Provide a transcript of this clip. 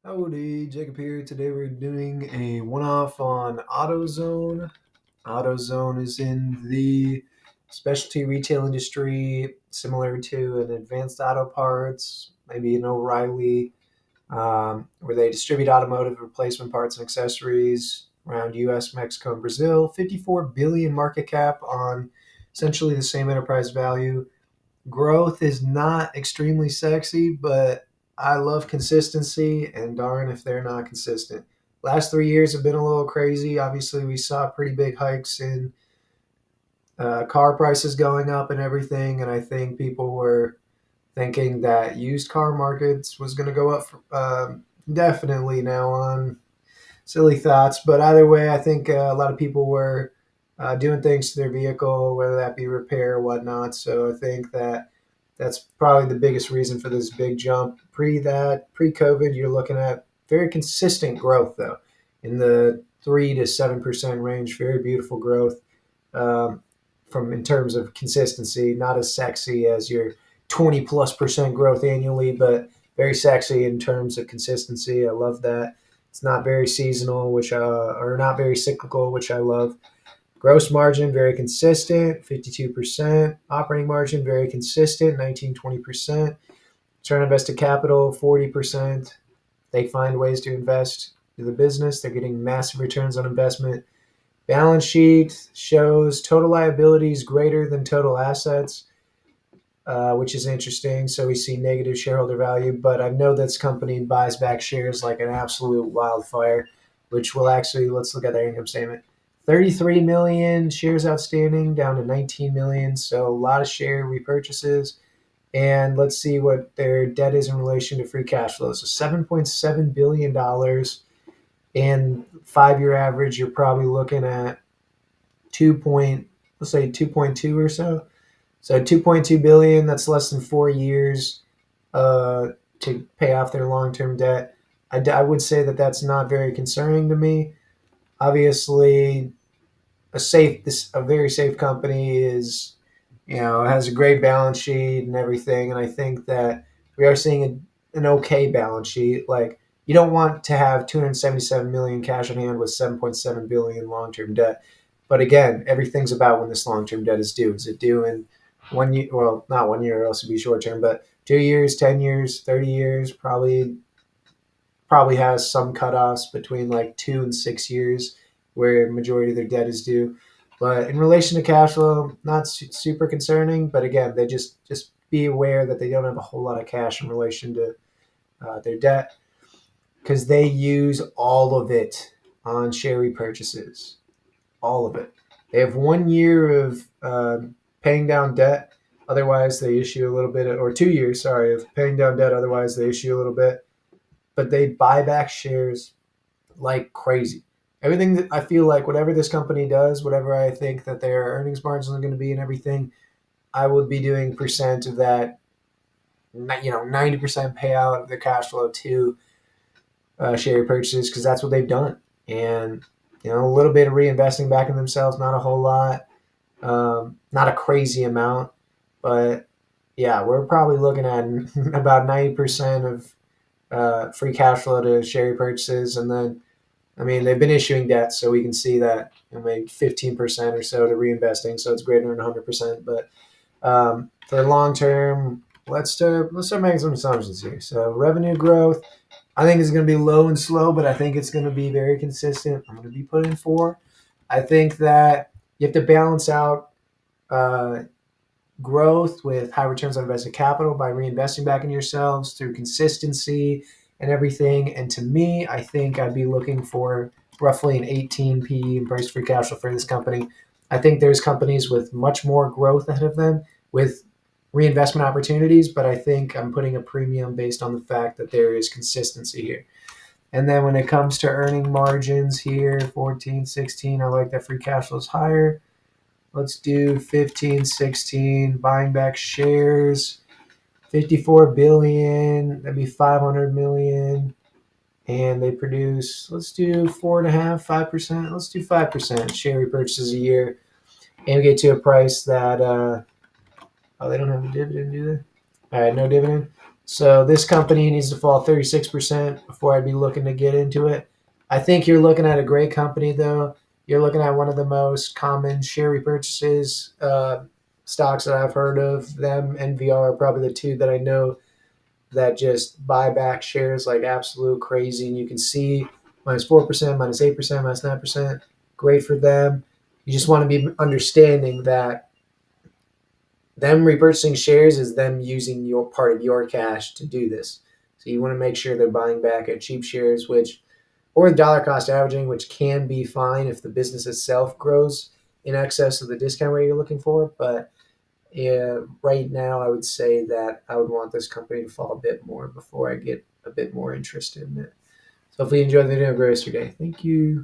Howdy, Jacob here. Today we're doing a one-off on AutoZone. AutoZone is in the specialty retail industry, similar to an Advanced Auto Parts, maybe an O'Reilly, where they distribute automotive replacement parts and accessories around U.S., Mexico, and Brazil. 54 billion market cap on essentially the same enterprise value. Growth is not extremely sexy, but I love consistency, and darn if they're not consistent. Last 3 years have been a little crazy. Obviously, we saw pretty big hikes in car prices going up and everything, and I think people were thinking that used car markets was going to go up definitely now on silly thoughts. But either way, I think a lot of people were doing things to their vehicle, whether that be repair or whatnot. So I think that that's probably the biggest reason for this big jump. Pre COVID, you're looking at very consistent growth though, in the 3 to 7% range. Very beautiful growth um, from in terms of consistency. Not as sexy as your 20+% growth annually, but very sexy in terms of consistency. I love that. It's not very seasonal, or not very cyclical, which I love. Gross margin, very consistent, 52%. Operating margin, very consistent, 19-20%. Return on invested capital, 40%. They find ways to invest in the business. They're getting massive returns on investment. Balance sheet shows total liabilities greater than total assets, which is interesting. So we see negative shareholder value, but I know this company buys back shares like an absolute wildfire, which will actually, let's look at their income statement. 33 million shares outstanding down to 19 million. So a lot of share repurchases. And let's see what their debt is in relation to free cash flow. So $7.7 billion, and 5 year average, you're probably looking at 2 point, let's say 2.2 or so. So 2.2 billion, that's less than 4 years to pay off their long-term debt. I would say that that's not very concerning to me. Obviously, a very safe company is, has a great balance sheet and everything. And I think that we are seeing an okay balance sheet. Like, you don't want to have 277 million cash on hand with 7.7 billion long-term debt. But again, everything's about when this long-term debt is due. Is it due in 1 year? Well, not 1 year, or else it'd be short-term, but 2 years, 10 years, 30 years, probably has some cutoffs between like 2 and 6 years where majority of their debt is due. But in relation to cash flow, not super concerning. But again, they just be aware that they don't have a whole lot of cash in relation to their debt, because they use all of it on share repurchases, all of it. They have 1 year of paying down debt. Otherwise, they issue a little bit, or 2 years, sorry, of paying down debt. Otherwise, they issue a little bit. But they buy back shares like crazy. Everything that I feel like, whatever this company does, whatever I think that their earnings margins are going to be and everything, I would be doing percent of that, 90% payout of the cash flow to share purchases, because that's what they've done. And, a little bit of reinvesting back in themselves, not a whole lot, not a crazy amount. But yeah, we're probably looking at about 90% of free cash flow to share purchases. And then, I mean, they've been issuing debt, so we can see that, maybe 15% or so to reinvesting, so it's greater than 100%. But for long term, let's start making some assumptions here. So revenue growth, I think is going to be low and slow, but I think it's going to be very consistent. I'm going to be putting 4. I think that you have to balance out uh, growth with high returns on invested capital by reinvesting back in yourselves through consistency and everything. And to me, I think I'd be looking for roughly an 18 P in price free cash flow for this company. I think there's companies with much more growth ahead of them with reinvestment opportunities, but I think I'm putting a premium based on the fact that there is consistency here. And then when it comes to earning margins here, 14, 16, I like that free cash flow is higher. Let's do 15, 16, buying back shares, 54 billion, that'd be 500 million. And they produce, let's do 4.5, 5%. Let's do 5% share repurchases a year. And we get to a price that, oh, they don't have a dividend, do they? All right, no dividend. So this company needs to fall 36% before I'd be looking to get into it. I think you're looking at a great company, though. You're looking at one of the most common share repurchases stocks that I've heard of. Them and VR are probably the two that I know that just buy back shares like absolute crazy. And you can see -4%, -8%, -9%. Great for them. You just want to be understanding that them repurchasing shares is them using your part of your cash to do this. So you want to make sure they're buying back at cheap shares, which or dollar cost averaging, which can be fine if the business itself grows in excess of the discount rate you're looking for. But yeah, right now, I would say that I would want this company to fall a bit more before I get a bit more interested in it. So hopefully you enjoy the video. Have a great rest of your day. Thank you.